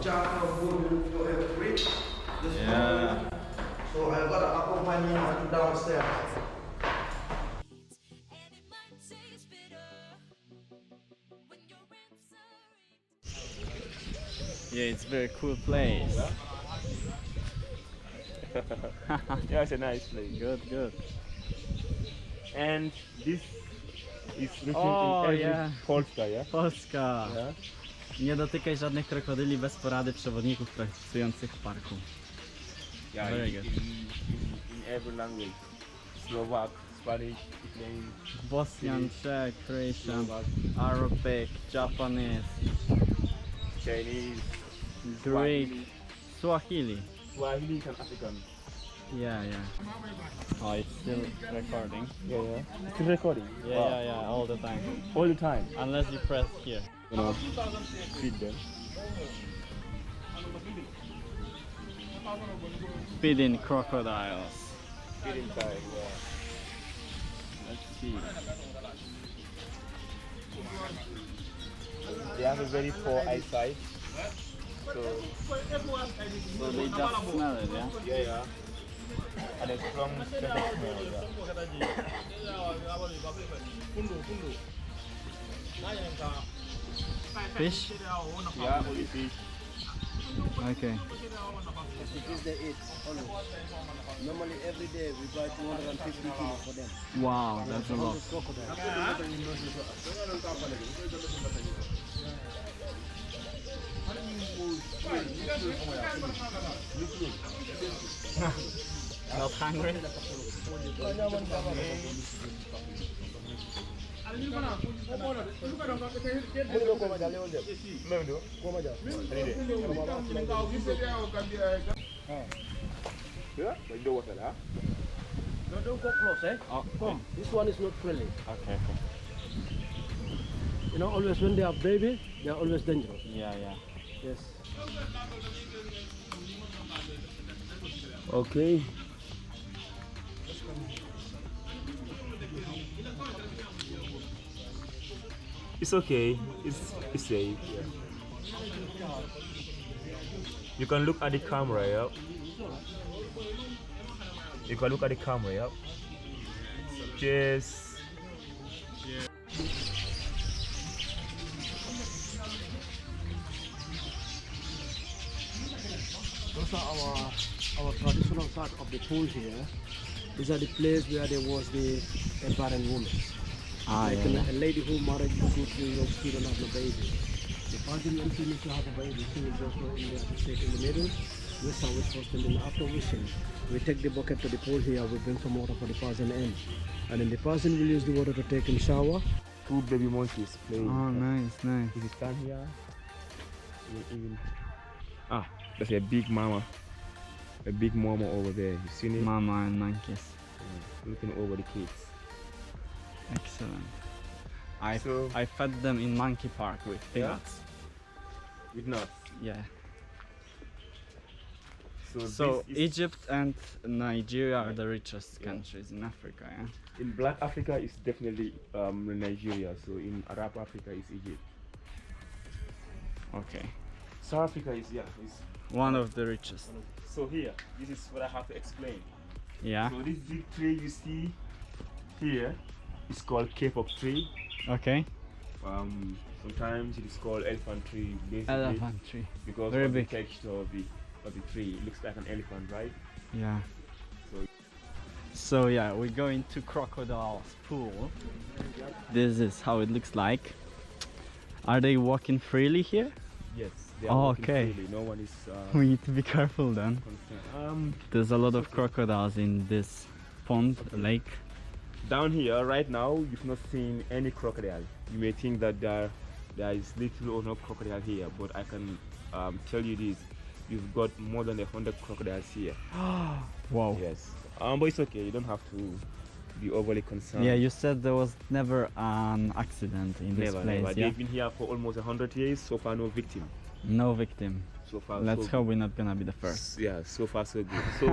charter boat to a bridge. Yeah. So I got to accompany him downstairs. Yeah, it's a very cool place. Yeah, it's a nice place. Good. And this is written Oh, in every yeah. Polska, yeah? Polska. Yeah. Nie dotykaj żadnych krokodyli bez porady przewodników pracujących w parku. Yeah, Very in, good. in every language. Slovak, Spanish, Italian, Bosnian, Czech, Croatian, Slovak, Arabic, Japanese, Chinese, Greek, Swahili. Swahili and African. Yeah. Oh, it's still recording. Yeah. Still recording? Wow. Yeah, all the time. All the time. Unless you press here. You know, feed them. Feeding crocodiles. Feeding time, yeah. Let's see. They have a very poor eyesight. So they just smell it, yeah? yeah. And a strong sense of smell, yeah. Fish? Yeah, only fish. Okay. It is the eat always. Normally every day we buy 250 kilos for them. Wow, that's a lot. Not hungry? Yeah, but you don't want that, No, don't go close, eh? Oh, Come, this one is not friendly. okay. You know, always when they are baby, they are always dangerous. Yeah. Yes. Okay. It's okay. It's safe. Yeah. You can look at the camera, yeah. You can look at the camera, yeah. Cheers. Those are our traditional side of the pool here. These are the place where there was the a barren woman. Like a lady who married for 2-3 years, she don't have a baby. The person when she needs to have a baby, she will just go in there to sit in the middle, wish and wish first, and then after wishing, we take the bucket to the pool here, we bring some water for the person in. And then the person will use the water to take in shower. 2 baby monkeys playing. Oh, nice. If you stand here, you even that's a big mama. A big mama over there. You seen it? Mama and monkeys. Yeah, looking over the kids. Excellent. So- I fed them in monkey park with Yeah? peanuts. With nuts. Yeah. this So is, Egypt and Nigeria are the richest countries in Africa, yeah? in Black Africa is definitely Nigeria. So in Arab Africa is Egypt. Okay. South Africa is One of the richest. So here, this is what I have to explain. Yeah. So this big tree you see here is called kapok tree. Okay. Sometimes it is called elephant tree, basically Elephant tree. because Very of big. the texture of the tree. It looks like an elephant, right? Yeah. So So yeah, we're going to Crocodile's pool. This is how it looks like. Are they walking freely here? yes, they Oh, are walking okay. freely. No one is We need to be careful then. concerned. There's a lot of crocodiles in this pond, lake. Down here right now, you've not seen any crocodile. You may think that there is little or no crocodile here, but I can tell you this: you've got more than 100 crocodiles here. Wow. Yes, but it's okay. You don't have to be overly concerned. Yeah, you said there was never an accident in this Never, place. never. Yeah? They've been here for almost 100 years. So far, no victim. No victim. So far, Let's so hope we're not gonna be the first. Yeah, so far so good. So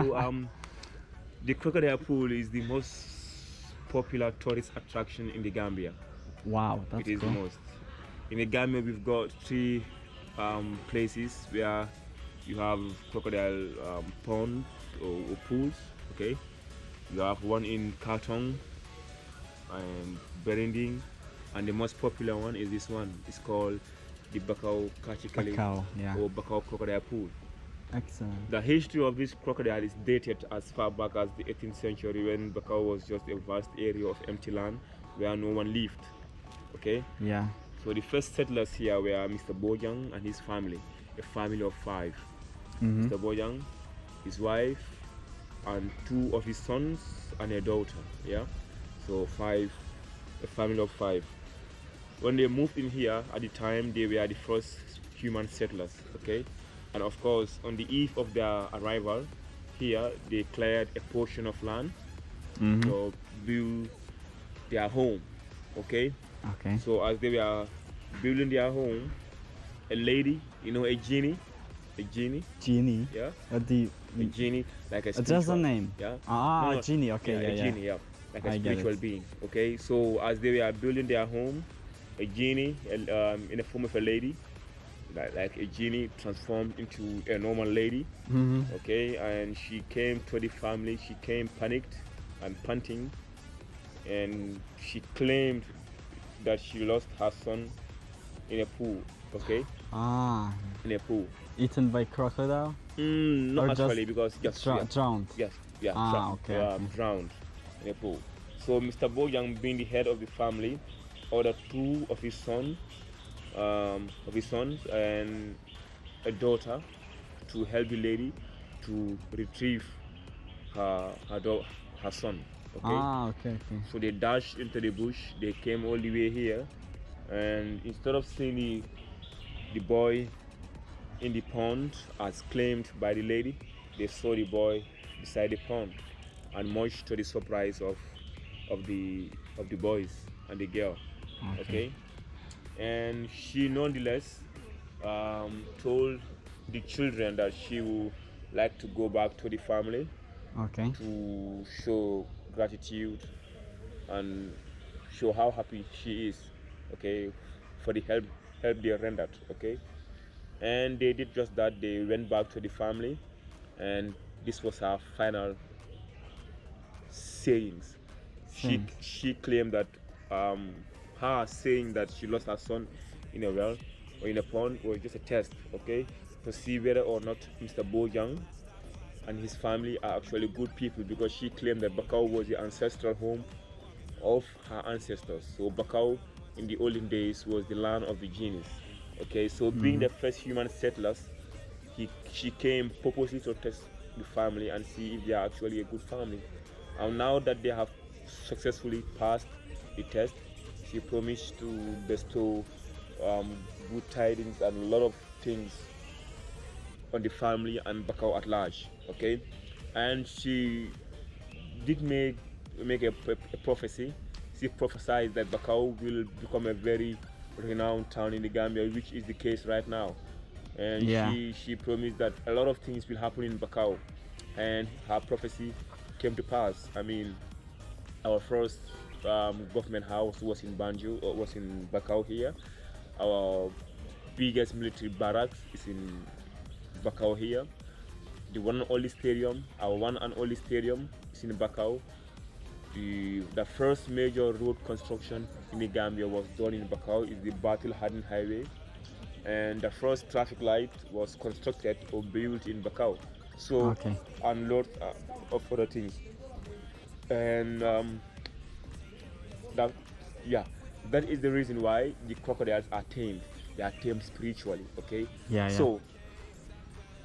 the crocodile pool is the most popular tourist attraction in the Gambia. Wow, that's It is cool. the most. In the Gambia, we've got three places where you have crocodile ponds or pools. Okay, you have one in Kartong and Berending, and the most popular one is this one. It's called the Bakau Kachikali Bakau, yeah. or Bakau Crocodile Pool. Excellent. The history of this crocodile is dated as far back as the 18th century, when Bakau was just a vast area of empty land where no one lived. Okay, Yeah. so the first settlers here were Mr. Bojang and his family, a family of 5. Mm-hmm. Mr. Bojang, his wife, and 2 of his sons and a daughter. Yeah, so 5, a family of 5. When they moved in here, at the time they were the first human settlers. Okay, and of course on the eve of their arrival here, they cleared a portion of land Mm-hmm. to build their home. Okay, Okay. so as they were building their home, a lady, a genie, Genie. yeah, What do you? a genie, like a Just a spiritual, name. yeah, Ah, No, genie. Okay. yeah, Yeah. a Yeah. genie, yeah, like a I get spiritual it. being. Okay, so as they were building their home, a genie, in the form of a lady, like a genie transformed into a normal lady. Mm-hmm. Okay, and she came to the family. She came panicked and panting, and she claimed that she lost her son in a pool. Okay, Ah, in a pool. eaten by crocodile. Not Or just actually, because yes, Drowned. yes, yeah, Ah, okay. drowned in a pool. So Mr. Bojang, being the head of the family, ordered 2 of his sons, and a daughter to help the lady to retrieve her son. Okay. Ah, okay. Okay. So they dashed into the bush. They came all the way here, and instead of seeing the boy in the pond as claimed by the lady, they saw the boy beside the pond, and much to the surprise of the boys and the girl. Okay, and she nonetheless told the children that she would like to go back to the family Okay. to show gratitude and show how happy she is, okay, for the help they rendered. Okay, and they did just that. They went back to the family, and this was her final sayings. Sayings. She claimed that her saying that she lost her son in a well or in a pond was just a test, okay, to see whether or not Mr. Bojang and his family are actually good people, because she claimed that Bakau was the ancestral home of her ancestors. So Bakau in the olden days was the land of the genies. Okay, so being the first human settlers, she came purposely to test the family and see if they are actually a good family. And now that they have successfully passed the test, she promised to bestow good tidings and a lot of things on the family and Bakau at large. Okay, and she did make a prophecy. She prophesied that Bakau will become a very renowned town in the Gambia, which is the case right now. And Yeah. she promised that a lot of things will happen in Bakau, and her prophecy came to pass. I mean, our first government house was in Banjul, or was in Bakau here. Our biggest military barracks is in Bakau here. The one and only stadium, our one and only stadium, is in Bakau. The first major road construction in the Gambia was done in Bakau, is the Battle Harden Highway, and the first traffic light was constructed or built in Bakau. So, Okay. and lots of other things, and that is the reason why the crocodiles are tamed. They are tamed spiritually. Okay. Yeah. So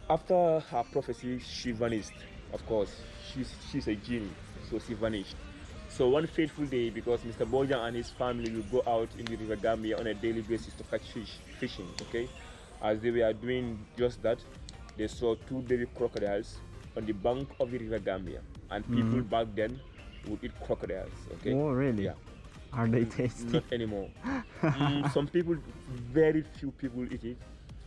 after her prophecy, she vanished. Of course, she's a genie, so she vanished. So one fateful day, because Mr. Bojang and his family will go out in the River Gambia on a daily basis to catch fishing. Okay, as they were doing just that, they saw 2 baby crocodiles on the bank of the River Gambia, and people back then would eat crocodiles. Okay. Oh, really? Yeah. Are they tasty? Not anymore. Some people, very few people eat it,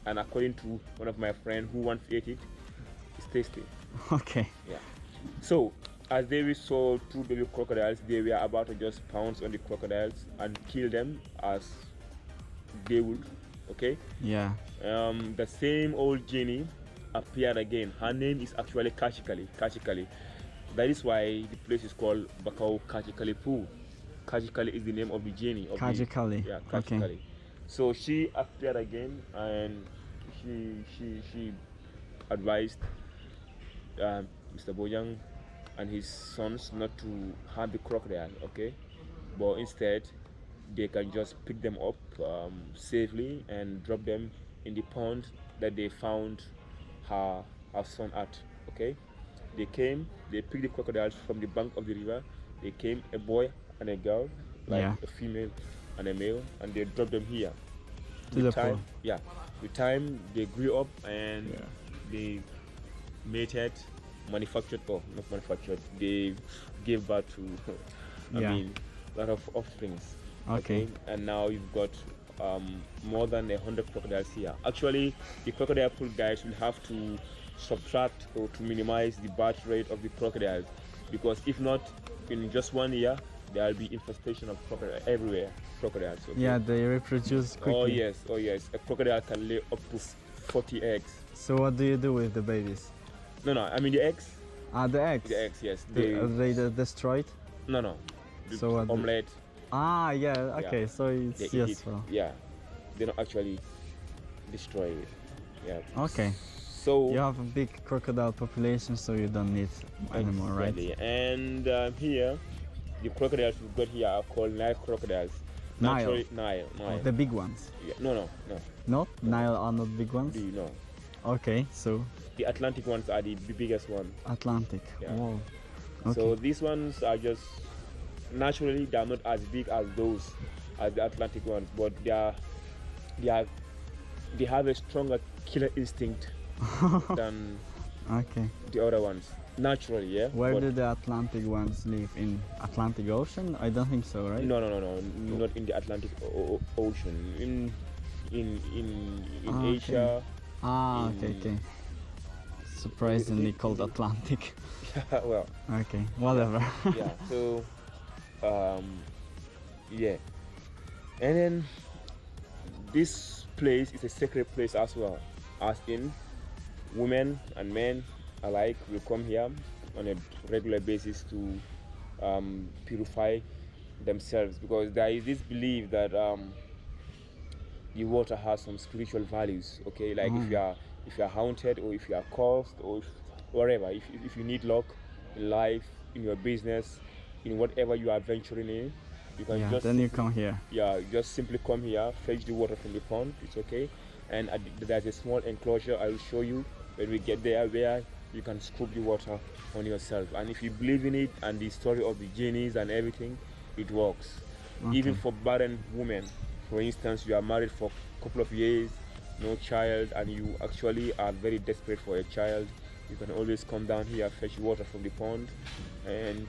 and according to one of my friends who once ate it, it's tasty. Okay. Yeah. So as they saw 2 baby crocodiles, they were about to just pounce on the crocodiles and kill them as they would Okay. Yeah. The same old genie appeared again. Her name is actually Kachikali. Kachikali. That is why the place is called Bakau Kachikali Pool. Kachikali is the name of the genie. Kajikali. Yeah, Okay. Kachikali. So she appeared again, and she advised Mr. Bojang and his sons not to harm the crocodile. Okay, but instead they can just pick them up safely and drop them in the pond that they found her son at. Okay, they came, they picked the crocodiles from the bank of the river. They came, a boy and a girl, like Yeah. a female and a male, and they dropped them here. To the time, pool. yeah. With time, they grew up and Yeah. they mated, manufactured, or not manufactured. They gave birth to, Yeah. a lot of offsprings. Okay. And now you've got more than 100 crocodiles here. Actually, the crocodile pool guys will have to subtract or to minimize the birth rate of the crocodiles, because if not, in just 1 year there will be infestation of crocodile everywhere. Crocodiles. Okay? Yeah, they reproduce quickly. Oh yes. A crocodile can lay up to 40 eggs. So what do you do with the babies? No, I mean the eggs. The eggs. The eggs, yes. Are they destroyed? No. The So what? omelette. Yeah. Okay. Yeah. So it's They eat it. useful. Yeah, they don't actually destroy it. Yeah. Okay. So You have a big crocodile population, so you don't need anymore, right? exactly. And here, the crocodiles we've got here are called Nile crocodiles. Nile? Naturally, Nile. The big ones. Yeah. No. Not Nile are not big ones. No. Okay. So The Atlantic ones are the biggest one. Atlantic. Yeah. Wow. Okay. So these ones are just naturally they're not as big as those as the Atlantic ones, but they have a stronger killer instinct than Okay. the other ones. Naturally, yeah. Where But do the Atlantic ones live? In Atlantic Ocean? I don't think so, right? no, not in the Atlantic Ocean. In Okay. Asia. Okay. Surprisingly called Atlantic. Well, Okay, whatever. yeah. So, yeah. And then this place is a sacred place as well, as in women and men alike will come here on a regular basis to purify themselves, because there is this belief that the water has some spiritual values. Okay, like if you are haunted, or if you are cursed, or whatever, if you need luck in life, in your business, in whatever you are venturing in, you can Yeah, just then you come here. yeah, just simply come here, fetch the water from the pond. It's okay. And there's a small enclosure I will show you when we get there, where you can scoop the water on yourself. And if you believe in it and the story of the genies and everything, it works. Even for barren women, for instance, you are married for a couple of years, no child, and you actually are very desperate for a child, you can always come down here, fetch water from the pond, and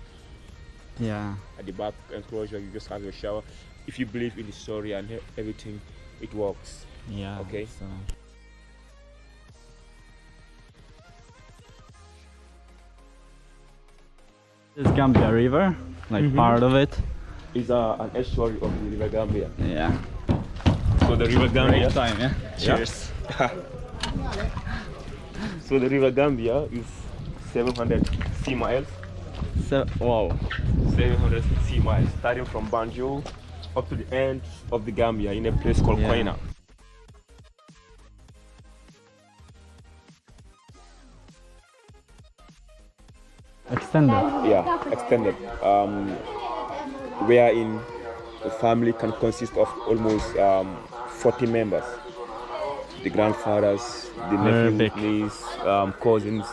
Yeah. at the back enclosure you just have your shower. If you believe in the story and everything, it works. Yeah. Okay. So. This Gambia River, like part of it. It's an estuary of the River Gambia. Yeah. So the River Gambia. Great time, yeah. Cheers. So the River Gambia is 700 sea miles. So, wow. 700 sea miles, starting from Banjul up to the end of the Gambia in a place called Yeah. Koina. Extended. Yeah, extended. Wherein the family can consist of almost 40 members. The grandfathers, the Very nephews, big. niece, cousins,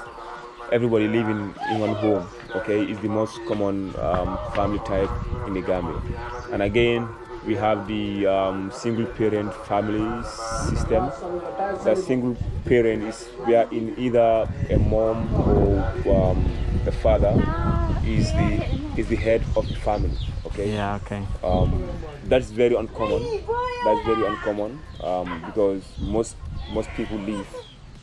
everybody living in one home. Okay, is the most common family type in the Gambia. And again, we have the single parent family system. That single parent is where in either a mom or the father is the head of the family. Okay. Yeah, okay. That's very uncommon. That's very uncommon because most people live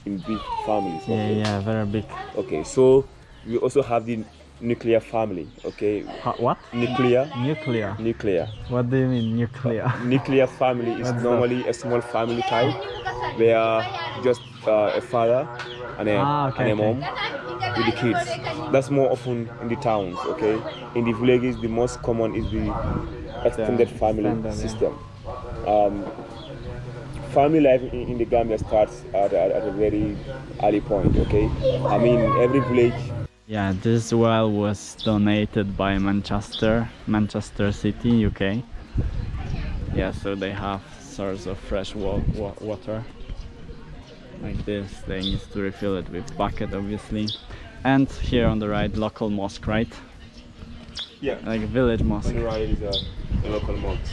in big families. Okay? Yeah, very big. Okay, so we also have the nuclear family. Okay, What? nuclear. Nuclear. Nuclear. What do you mean nuclear? Nuclear family is What's normally a small family type where just a father and a, Okay, and a okay. mom with the kids. That's more often in the towns, okay? In the villages, the most common is the extended family extended, yeah. system. Family life in the Gambia starts at a very early point, okay? I mean, every village. Yeah, this well was donated by Manchester City, UK. Yeah, so they have source of fresh water. Like this, they need to refill it with bucket, obviously. And here on the right, local mosque, right? Yeah. Like village mosque. On the right is a local mosque.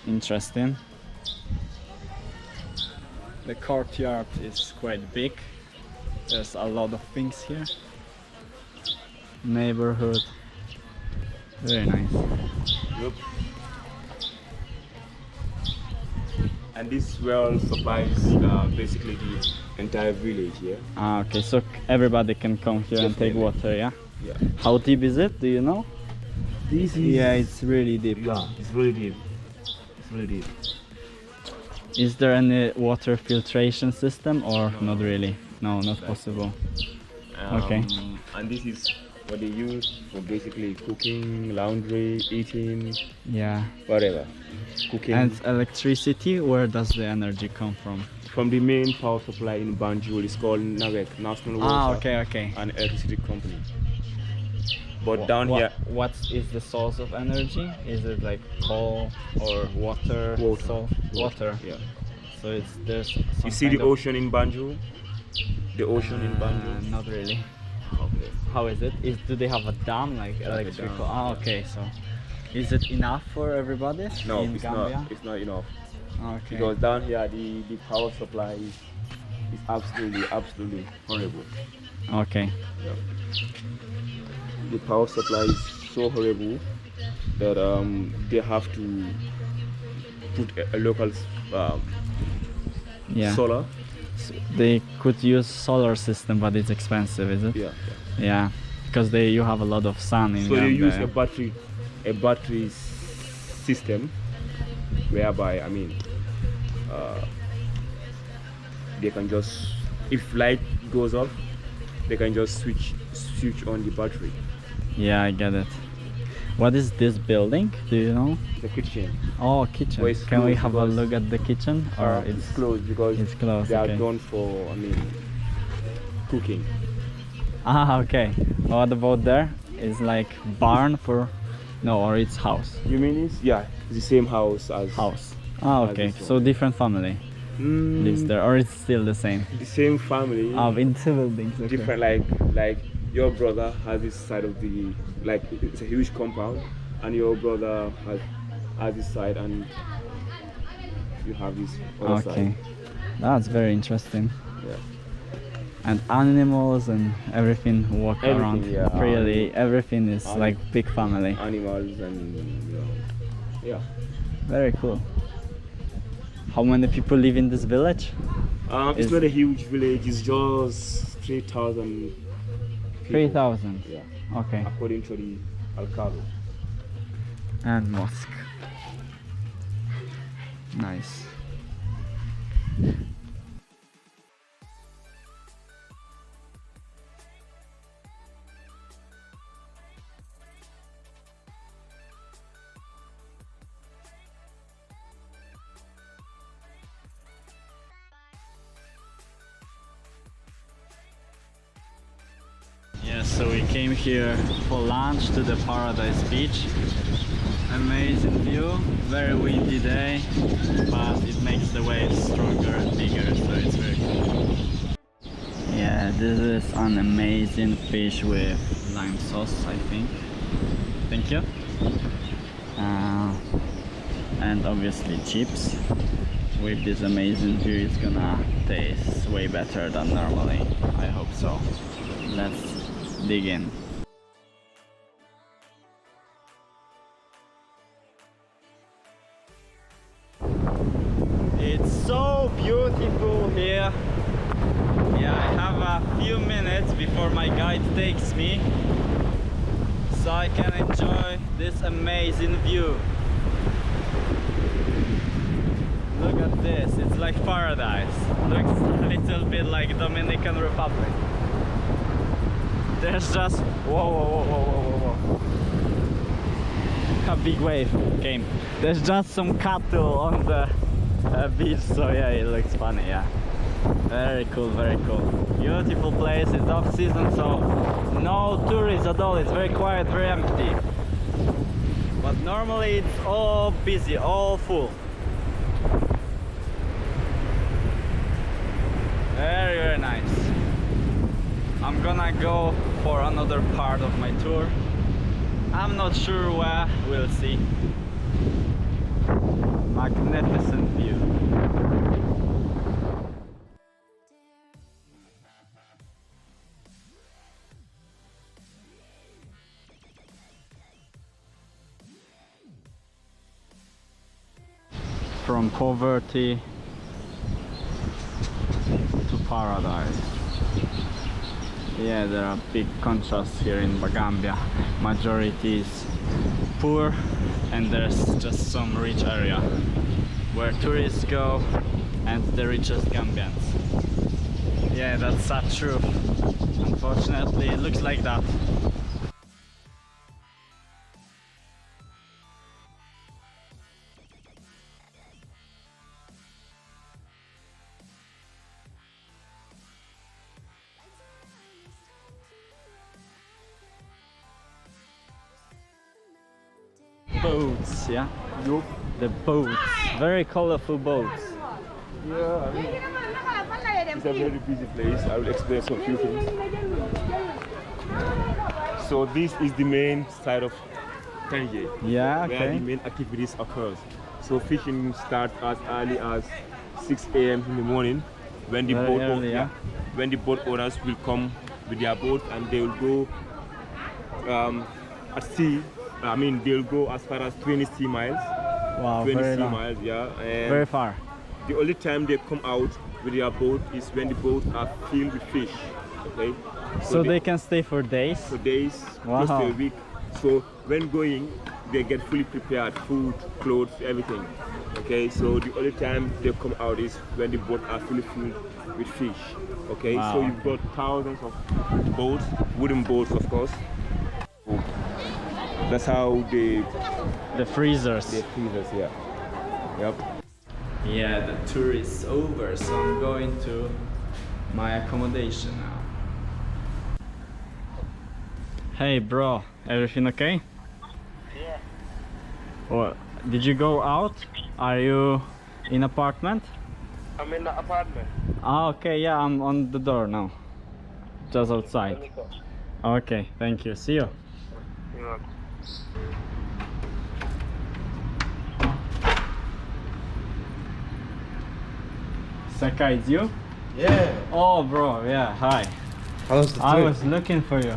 Interesting. The courtyard is quite big. There's a lot of things here. Neighborhood. Very nice. Yep. And this well supplies basically the entire village here. Ah, okay, so everybody can come here and take Definitely. water, yeah? Yeah. How deep is it? Do you know? This is Yeah, it's really deep. yeah, it's really deep. It's really deep. Is there any water filtration system or not really? No, not possible. Okay. And this is what they use for basically cooking, laundry, eating, Yeah. whatever. Cooking. And electricity, where does the energy come from? From the main power supply in Banjul, it's called NAWEC, National Water Ah, okay. and Electricity Company. But down here, what is the source of energy? Is it like coal or water? Water. Water. Yeah. So there's You see the ocean in Banjul? The ocean in Banjul? Not really. Okay. How is it? Do they have a dam, like electrical? Ah, okay. So is it enough for everybody No, in it's Gambia? not. It's not enough. Okay. Because down here, the power supply is absolutely horrible. Okay. Yeah. The power supply is so horrible that they have to put a local Yeah. solar. So they could use solar system, but it's expensive, is it? Yeah. Yeah. Because you have a lot of sun in So they Gambia. use a battery system, whereby they can just, if light goes off, they can just switch on the battery. Yeah, I get it. What is this building? Do you know? The kitchen. Oh, kitchen. Well, it's Can we closed have a because- look at the kitchen? Or It's closed because it's closed, they okay. are done for cooking. Ah, okay. What about there? It's like barn for, no, or it's house. You mean it's the same house as House. Ah, okay. this So one. different family lives there, or it's still the same? The same family. In two buildings. Okay. Different, like your brother has this side of the, like it's a huge compound, and your brother has this side, and you have this other Okay. side. That's very interesting. Yeah. And animals and everything walk Everything, around yeah. freely. Everything is like big family. Animals and yeah. Very cool. How many people live in this village? It's Is- not a huge village. It's just 3,000. 3,000. Yeah. Okay. According to the Alcalde. And mosque. Nice. Yes, so we came here for lunch to the Paradise Beach. Amazing view, very windy day, but it makes the waves stronger and bigger, so it's very cool. Yeah, this is an amazing fish with lime sauce, I think. Thank you. And obviously chips. With this amazing view, it's gonna taste way better than normally. I hope so. Let's dig in. It's so beautiful here. Yeah, I have a few minutes before my guide takes me, so I can enjoy this amazing view. Look at this, it's like paradise. Looks a little bit like Dominican Republic. There's just, whoa. A big wave came. There's just some cattle on the beach, so yeah, it looks funny, yeah. Very cool, very cool. Beautiful place, it's off season, so no tourists at all. It's very quiet, very empty. But normally it's all busy, all full. Very, very nice. I'm gonna go for another part of my tour. I'm not sure where, we'll see. Magnificent view. From poverty to paradise. Yeah, there are big contrasts here in Gambia. Majority is poor and there's just some rich area where tourists go and the richest Gambians. Yeah, that's sad truth. Unfortunately, it looks like that. Boats, yeah? Yup. The boats, very colorful boats. Yeah, I mean, it's a very busy place. I will explain some few things. So this is the main side of Tangier. Yeah, Where okay. the main activities occurs. So fishing starts as early as 6 a.m. in the morning when the Very boat early, yeah. when the boat owners will come with their boat and they will go at sea. I mean, they'll go as far as 20 sea miles. Wow, 20 very sea long. miles, yeah. And Very far. the only time they come out with their boat is when the boats are filled with fish. Okay. So they can stay for days? For days, Wow. close to a week. So when going, they get fully prepared, food, clothes, everything. Okay. So the only time they come out is when the boats are fully filled with fish. Okay. Wow. So you've got thousands of boats, wooden boats, of course. That's how they freezers. feed us, yeah. Yep. Yeah, the tour is over, so I'm going to my accommodation now. Hey bro, everything okay? Yeah. Or did you go out? Are you in apartment? I'm in the apartment. Ah, okay, yeah, I'm on the door now. Just outside. Okay, thank you. See you. Yeah. Saka, it's you? Yeah. Oh bro, yeah, hi. How's the I was looking for you.